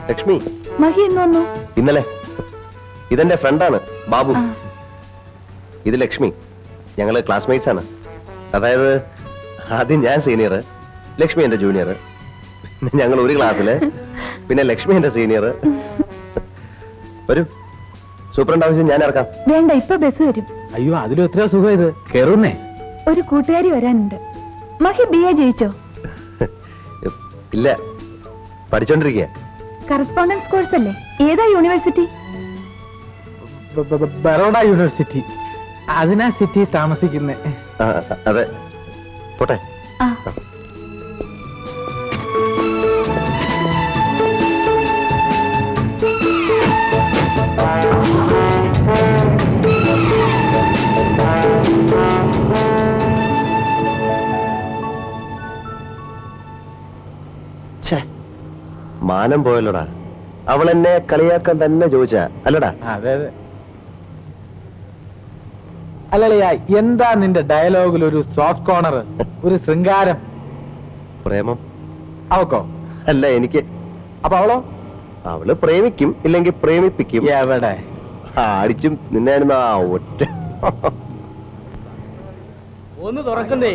ലക്ഷ്മി മഹി എന്ന് വന്നു? ഇന്നലെ. ഇതെന്റെ ഫ്രണ്ടാണ് ബാബു. ഇത് ലക്ഷ്മി. ഞങ്ങള് ക്ലാസ്മേറ്റ്സ് ആണ്. അതായത് ആദ്യം ഞാൻ സീനിയർ, ലക്ഷ്മി എന്റെ ജൂനിയർ. ഞങ്ങൾ ഒരു ക്ലാസ്സില്. പിന്നെ ലക്ഷ്മി എന്റെ സീനിയർ. ഒരു സൂപ്രണ്ട് ആവശ്യം ഞാൻ ഇറക്കാം. വേണ്ട, ഇപ്പൊ ബസ് വരും. അയ്യോ, അതിലും എത്രയോ സുഖം ഇത്. കേറുന്നേ. ഒരു കൂട്ടുകാരി വരാനുണ്ട്. മഹി BA ജയിച്ചോ? ഇല്ല, പഠിച്ചോണ്ടിരിക്കുക. കറസ്പോണ്ടൻസ് കോഴ്സ് അല്ലേ? ഏതാ യൂണിവേഴ്സിറ്റി? ബറോഡ യൂണിവേഴ്സിറ്റി. അതിനാ സിറ്റി താമസിക്കുന്നേ. അതെ, പോട്ടെ. മാനം പോയല്ലോടാ. അവൾ എന്നെ കളിയാക്കാൻ തന്നെ ചോദിച്ചാ അല്ലടാ? അതെ അതെ. അല്ലല്ലയാ, എന്താ നിന്റെ ഡയലോഗിൽ ഒരു സോഫ്റ്റ് കോർണർ, ഒരു ശൃംഗാരം? പ്രേമം അവക്കോ? അല്ല, എനിക്ക്. അപ്പൊ അവളോ? അവള് പ്രേമിക്കും, ഇല്ലെങ്കിൽ പ്രേമിപ്പിക്കും. എവിടെ അടിച്ചും നിന്നായിരുന്നു ആ ഒറ്റ. ഒന്ന് തുറക്കുന്നേ.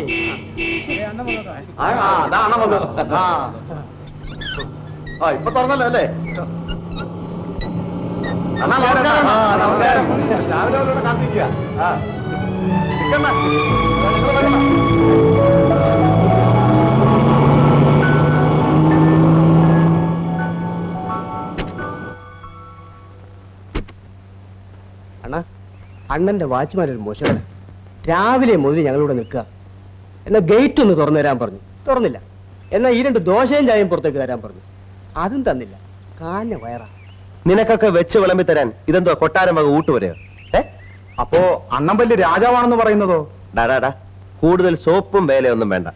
ഇപ്പൊ തുറന്നല്ലോ അല്ലേ? അണ്ണന്റെ വാച്ച്മാനൊരു മോശം. രാവിലെ മുതൽ ഞങ്ങളിവിടെ നിൽക്കുക. എന്നാ ഗേറ്റ് ഒന്ന് തുറന്നു തരാൻ പറഞ്ഞു, തുറന്നില്ല. എന്നാ ഈ 2 ദോശയും ചായയും പുറത്തേക്ക് തരാൻ പറഞ്ഞു, അതും തന്നില്ല. കാഞ്ഞ വയറാ. നിനക്കൊക്കെ വെച്ച് വിളമ്പി തരാൻ ഇതെന്തോ കൊട്ടാരം വക ഊട്ടുവരെയോ? അപ്പോ അണ്ണൻ വലിയ രാജാവാണെന്ന് പറയുന്നതോ? ഡാടാ, കൂടുതൽ സോപ്പും വേലയൊന്നും വേണ്ട.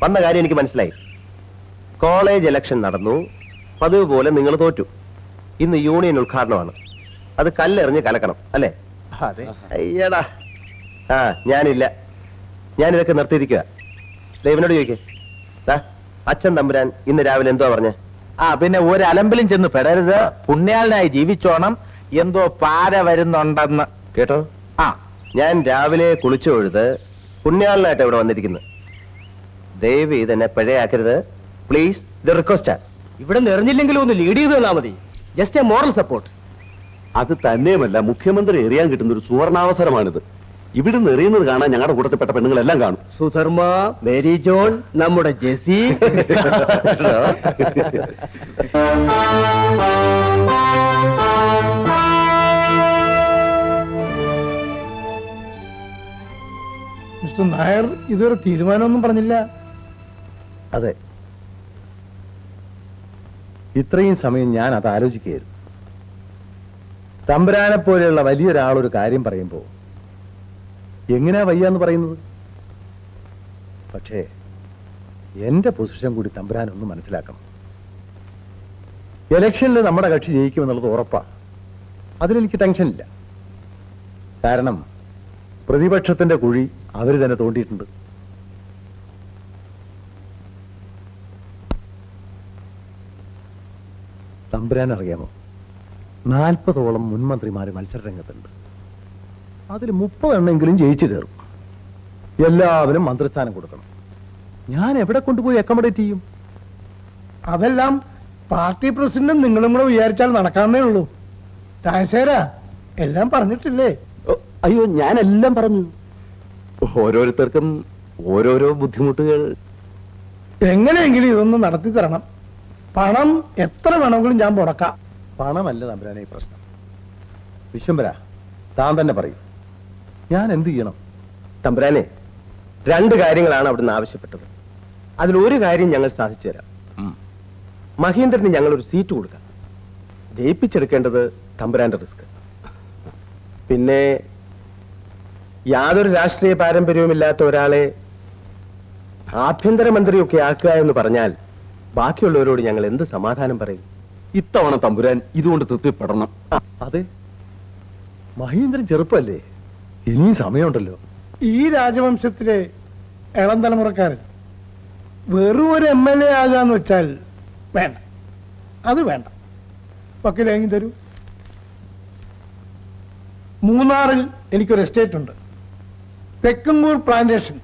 വന്ന കാര്യം എനിക്ക് മനസ്സിലായി. കോളേജ് ഇലക്ഷൻ നടന്നു, പതിവ് പോലെ നിങ്ങൾ തോറ്റു. ഇന്ന് യൂണിയൻ ഉദ്ഘാടനമാണ്. അത് കല്ലെറിഞ്ഞ് കലക്കണം അല്ലേ? അയ്യടാ, ഞാനില്ല. ഞാനിതൊക്കെ നിർത്തിയിരിക്കുക. ദൈവനോട് ചോദിക്കേ. അച്ഛൻ തമ്പുരാൻ ഇന്ന് രാവിലെ എന്തോ പറഞ്ഞേ? പിന്നെ ഒരു അലമ്പിലും ചെന്ന് പെടരുത്, പുണ്യാളനായി ജീവിച്ചോണം, എന്തോ പാര വരുന്നുണ്ടെന്ന് കേട്ടോ? ഞാൻ രാവിലെ കുളിച്ചു തൊഴുത് പുണ്യാളനായിട്ട് ഇവിടെ വന്നിരിക്കുന്നു. ദയവ് ഇതെന്നെ പിഴയാക്കരുത് പ്ലീസ്. ഇത് റിക്വസ്റ്റാ. ഇവിടെ നിറഞ്ഞില്ലെങ്കിലും ഒന്ന് ലീഡ് ചെയ്ത് തന്നാ മതി. Just A moral support. അത് തന്നെയുമല്ല, മുഖ്യമന്ത്രി എറിയാൻ കിട്ടുന്ന ഒരു സുവർണാവസരമാണിത്. ഇവിടുന്ന് എറിയുന്നത് കാണാൻ ഞങ്ങളുടെ കൂട്ടത്തിൽപ്പെട്ട പെണ്ണുങ്ങളെല്ലാം കാണും. സുധർമ്മ, മേരി ജോൺ, നമ്മുടെ ജെസി. മിസ്റ്റർ നായർ ഇതുവരെ തീരുമാനമൊന്നും പറഞ്ഞില്ല. അതെ, ഇത്രയും സമയം ഞാൻ അത് ആലോചിക്കുകയായിരുന്നു. തമ്പുരാനെ പോലെയുള്ള വലിയൊരാളൊരു കാര്യം പറയുമ്പോ എങ്ങനെയാ വയ്യാന്ന് പറയുന്നത്? പക്ഷേ എന്റെ പൊസിഷൻ കൂടി തമ്പുരാനൊന്ന് മനസ്സിലാക്കണം. ഇലക്ഷനിൽ നമ്മുടെ കക്ഷി ജയിക്കുമെന്നുള്ളത് ഉറപ്പാ. അതിലെനിക്ക് ടെൻഷനില്ല. കാരണം പ്രതിപക്ഷത്തിന്റെ കുഴി അവര് തന്നെ തോണ്ടിയിട്ടുണ്ട്. തമ്പുരാൻ അറിയാമോ, 40ഓളം മുൻമന്ത്രിമാര് മത്സരരംഗത്തുണ്ട്. അതിൽ 30 എണ്ണെങ്കിലും ജയിച്ചു കയറും. എല്ലാവരും മന്ത്രിസ്ഥാനം കൊടുക്കണം. ഞാൻ എവിടെ കൊണ്ടുപോയി അക്കോമഡേറ്റ് ചെയ്യും? അതെല്ലാം പാർട്ടി പ്രസിഡന്റും നിങ്ങളും കൂടെ വിചാരിച്ചാൽ നടക്കാന്നേ ഉള്ളൂ. രാജശേഖരാ, എല്ലാം പറഞ്ഞിട്ടില്ലേ? അയ്യോ, ഞാനെല്ലാം പറഞ്ഞു. ഓരോരുത്തർക്കും ഓരോരോ ബുദ്ധിമുട്ടുകൾ. എങ്ങനെയെങ്കിലും ഇതൊന്ന് നടത്തി തരണം. പണം എത്ര വേണമെങ്കിലും ഞാൻ മുടക്കാം. പണമല്ല തമ്പുരാനെ ഈ പ്രശ്നം. വിശ്വംഭര, താൻ തന്നെ പറയും, ഞാൻ എന്ത് ചെയ്യണം? തമ്പുരാനെ, 2 കാര്യങ്ങളാണ് അവിടുന്ന് ആവശ്യപ്പെട്ടത്. അതിലൊരു കാര്യം ഞങ്ങൾ സാധിച്ചു തരാം. മഹേന്ദ്രന് ഞങ്ങൾ ഒരു സീറ്റ് കൊടുക്കാം. ജയിപ്പിച്ചെടുക്കേണ്ടത് തമ്പുരാന്റെ റിസ്ക്. പിന്നെ യാതൊരു രാഷ്ട്രീയ പാരമ്പര്യവുമില്ലാത്ത ഒരാളെ ആഭ്യന്തരമന്ത്രിയൊക്കെ ആക്കുക എന്ന് പറഞ്ഞാൽ ബാക്കിയുള്ളവരോട് ഞങ്ങൾ എന്ത് സമാധാനം പറയും? ഇത്തവണ തമ്പുരാൻ ഇതുകൊണ്ട് തൃപ്തിപ്പെടണം. അതെ, മഹേന്ദ്രൻ ചെറുപ്പല്ലേ, ഇനിയും സമയമുണ്ടല്ലോ. ഈ രാജവംശത്തിലെ ഇളം തലമുറക്കാരൻ വെറും ഒരു MLA ആകാന്ന് വെച്ചാൽ വേണ്ട, അത് വേണ്ട. വക്കീലേങ്ങി തരൂ. മൂന്നാറിൽ എനിക്കൊരു എസ്റ്റേറ്റ് ഉണ്ട്, തെക്കുംകൂർ പ്ലാന്റേഷൻ.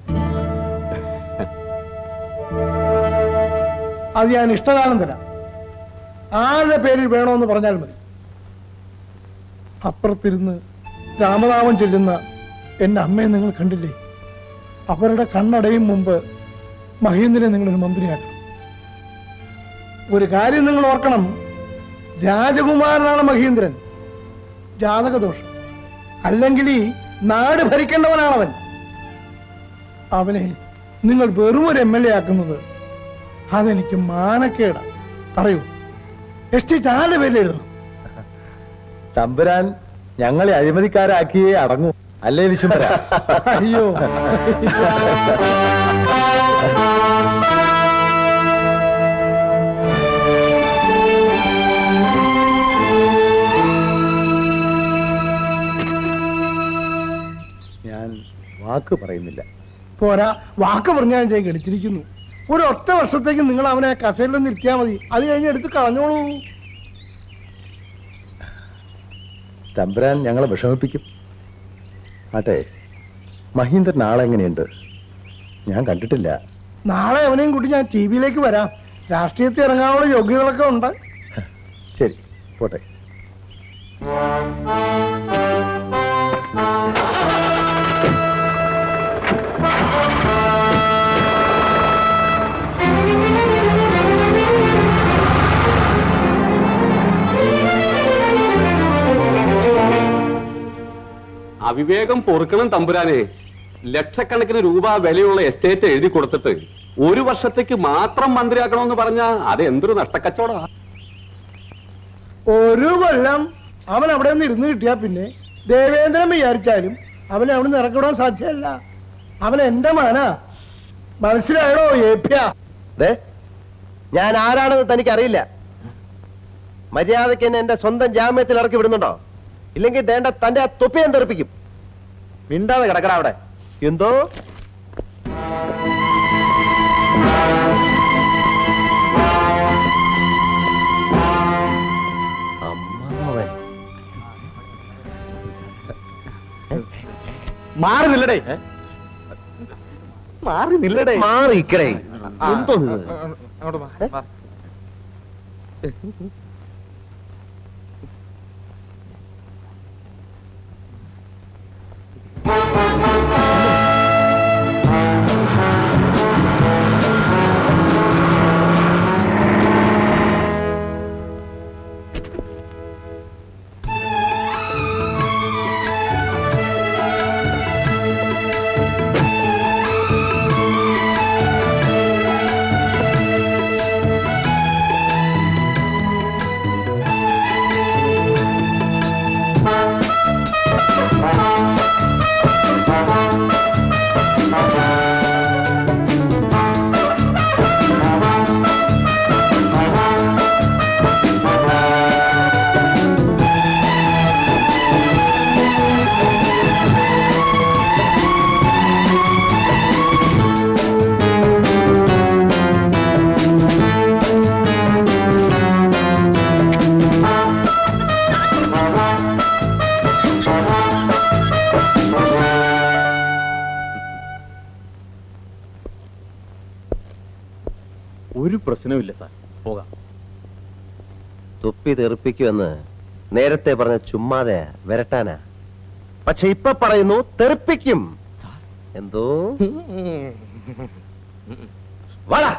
അത് ഞാൻ ഇഷ്ടകാലം തരാം. ആരുടെ പേരിൽ വേണമെന്ന് പറഞ്ഞാൽ മതി. അപ്പുറത്തിരുന്ന് രാമനാമം ചെല്ലുന്ന എന്റെ അമ്മയെ നിങ്ങൾ കണ്ടില്ലേ? അവരുടെ കണ്ണടയും മുമ്പ് മഹേന്ദ്രനെ നിങ്ങളൊരു മന്ത്രിയാക്കണം. ഒരു കാര്യം നിങ്ങൾ ഓർക്കണം, രാജകുമാരനാണ് മഹേന്ദ്രൻ. ജാതകദോഷം, അല്ലെങ്കിൽ ഈ നാട് ഭരിക്കേണ്ടവനാണവൻ. അവനെ നിങ്ങൾ വെറും ഒരു MLA ആക്കുന്നത് അതെനിക്ക് മാനക്കേടാ. പറയൂ, എസ്റ്റേറ്റ് ആരുടെ പേരിൽ എഴുതണം? തമ്പുരാൻ ഞങ്ങളെ അഴിമതിക്കാരാക്കിയേ അടങ്ങൂ, അല്ലേ വിശ്വംഭര? അയ്യോ, ഞാൻ വാക്ക് പറയുന്നില്ല. പോരാ, വാക്ക് പറഞ്ഞാൽ ഞാൻ ഗണിച്ചിരിക്കുന്നു. ഒരു ഒറ്റ വർഷത്തേക്ക് നിങ്ങൾ അവനെ കസേരയിൽ നിന്ന് ഇരുത്തിയാൽ മതി. അത് കഴിഞ്ഞ് എടുത്ത് കളഞ്ഞോളൂ. തമ്പുരാൻ ഞങ്ങളെ വിഷമിപ്പിക്കും. ആട്ടെ, മഹീന്ദ്രൻ ആളെങ്ങനെയുണ്ട്? ഞാൻ കണ്ടിട്ടില്ല. നാളെ അവനെയും കൂട്ടി ഞാൻ TV-യിലേക്ക് വരാം. രാഷ്ട്രീയത്തിൽ ഇറങ്ങാനുള്ള യോഗ്യതകളൊക്കെ ഉണ്ട്. ശരി, പോട്ടെ. അവിവേകം പൊറുക്കണം തമ്പുരാനെ. ലക്ഷക്കണക്കിന് രൂപ വിലയുള്ള എസ്റ്റേറ്റ് എഴുതി കൊടുത്തിട്ട് ഒരു വർഷത്തേക്ക് മാത്രം മന്ത്രിയാക്കണമെന്ന് പറഞ്ഞാ അത് എന്തൊരു നഷ്ടക്കച്ചവടാ. ഒരു കൊല്ലം അവൻ അവിടെ നിന്ന് ഇരുന്ന് കിട്ടിയാ പിന്നെ ദേവേന്ദ്രൻ വിചാരിച്ചാലും അവനെ അവിടെ നിന്ന് ഇറക്കിവിടാൻ സാധ്യമല്ല. അവൻ എന്റെ മകനാ. മനസ്സിലായോ ഏപ്യ? ഞാൻ ആരാണെന്ന് തനിക്കറിയില്ല. മര്യാദയ്ക്ക് എന്നെ എന്റെ സ്വന്തം ജാമ്യത്തിൽ ഇറക്കി വിടുന്നുണ്ടോ? ഇല്ലെങ്കിൽ ദേണ്ട തന്റെ ആ തൊപ്പി ഞാൻ തെറിപ്പിക്കും. മിണ്ടാതെ കിടക്കട അവിടെ. എന്തോ അമ്മാവൻ മാറി നില്ലടേ, മാറി നില്ലടേ, മാറിക്കടേ. എന്തോ ഒരു പ്രശ്നവുമില്ല സാർ, പോകാം. തൊപ്പി തെറിപ്പിക്കുമെന്ന് നേരത്തെ പറഞ്ഞ ചുമ്മാതെ വരട്ടാനാ. പക്ഷെ ഇപ്പൊ പറയുന്നു തെറിപ്പിക്കും. എന്തോ വാടാ.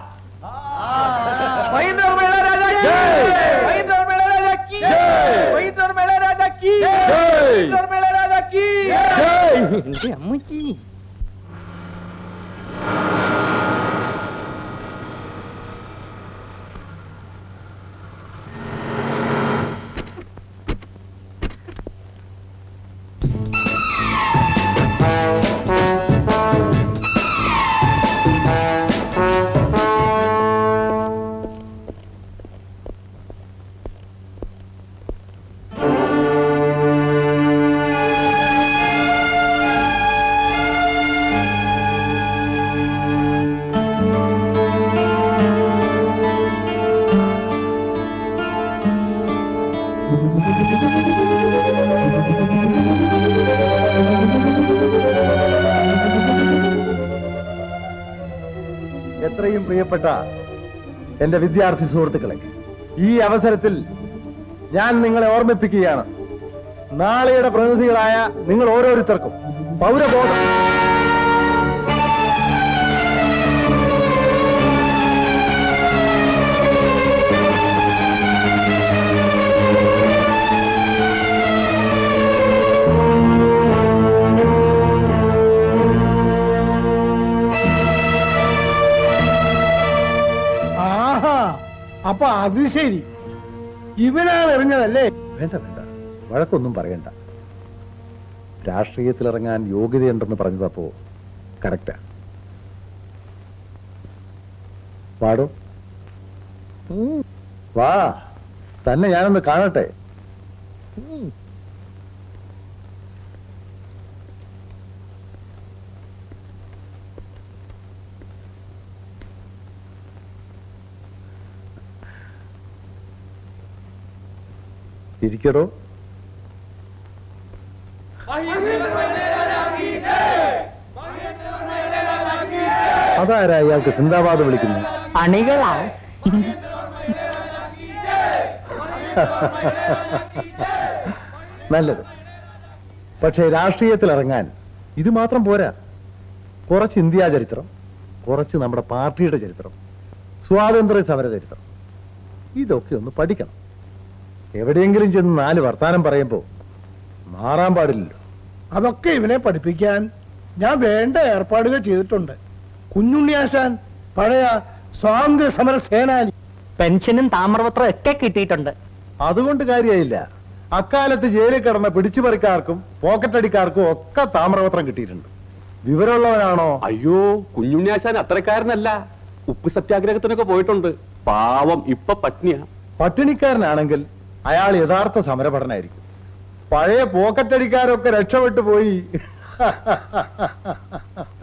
അമ്മച്ചി ഏവരെയും പ്രിയപ്പെട്ട എന്റെ വിദ്യാർത്ഥി സുഹൃത്തുക്കളെ, ഈ അവസരത്തിൽ ഞാൻ നിങ്ങളെ ഓർമ്മിപ്പിക്കുകയാണ്, നാളെയുടെ പ്രതിനിധികളായ നിങ്ങൾ ഓരോരുത്തർക്കും പൗരബോധം ആഹാ, അപ്പൊ അത് ശരി, ഇവനാണ് എറിഞ്ഞതല്ലേ? വേണ്ട വേണ്ട, വഴക്കൊന്നും പറയണ്ട. രാഷ്ട്രീയത്തിലിറങ്ങാൻ യോഗ്യതയുണ്ടെന്ന് പറഞ്ഞതപ്പോ കറക്റ്റാ. പാടോ, വാ, തന്നെ ഞാനൊന്ന് കാണട്ടെ. ഇരിക്കടോ. അതാരാ ഇയാൾക്ക് സിന്ദാബാദ് വിളിക്കുന്നു? അണികളാ. നല്ലത്. പക്ഷേ രാഷ്ട്രീയത്തിൽ ഇറങ്ങാൻ ഇത് മാത്രം പോരാ. കുറച്ച് ഇന്ത്യാ ചരിത്രം, കുറച്ച് നമ്മുടെ പാർട്ടിയുടെ ചരിത്രം, സ്വാതന്ത്ര്യ സമര ചരിത്രം, ഇതൊക്കെ ഒന്ന് പഠിക്കണം. എവിടെയെങ്കിലും ചെന്ന് 4 വർത്താനം പറയുമ്പോ മാറാൻ പാടില്ലല്ലോ. അതൊക്കെ ഇവനെ പഠിപ്പിക്കാൻ ഞാൻ വേണ്ട ഏർപ്പാടുകൾ ചെയ്തിട്ടുണ്ട്. കുഞ്ഞുണ്ണിയാശാൻ പഴയ സ്വാതന്ത്ര്യ സമര സേനാനി, പെൻഷനും താമ്രപത്രം ഒക്കെ കിട്ടിയിട്ടുണ്ട്. അതുകൊണ്ട് കാര്യമായില്ല. അക്കാലത്ത് ജയിലിൽ കിടന്ന പിടിച്ചുപറിക്കാർക്കും പോക്കറ്റടിക്കാർക്കും ഒക്കെ താമ്രപത്രം കിട്ടിയിട്ടുണ്ട്. വിവരമുള്ളവനാണോ? അയ്യോ, കുഞ്ഞുണ്ണിയാശാൻ അത്രക്കാരനല്ല. ഉപ്പ് സത്യാഗ്രഹത്തിനൊക്കെ പോയിട്ടുണ്ട്. പാവം ഇപ്പൊ പട്നിയാ. പട്ടിണിക്കാരനാണെങ്കിൽ അയാൾ യഥാർത്ഥ സമരഭടനായിരിക്കും. പഴയ പോക്കറ്റടിക്കാരൊക്കെ രക്ഷപ്പെട്ടു പോയി.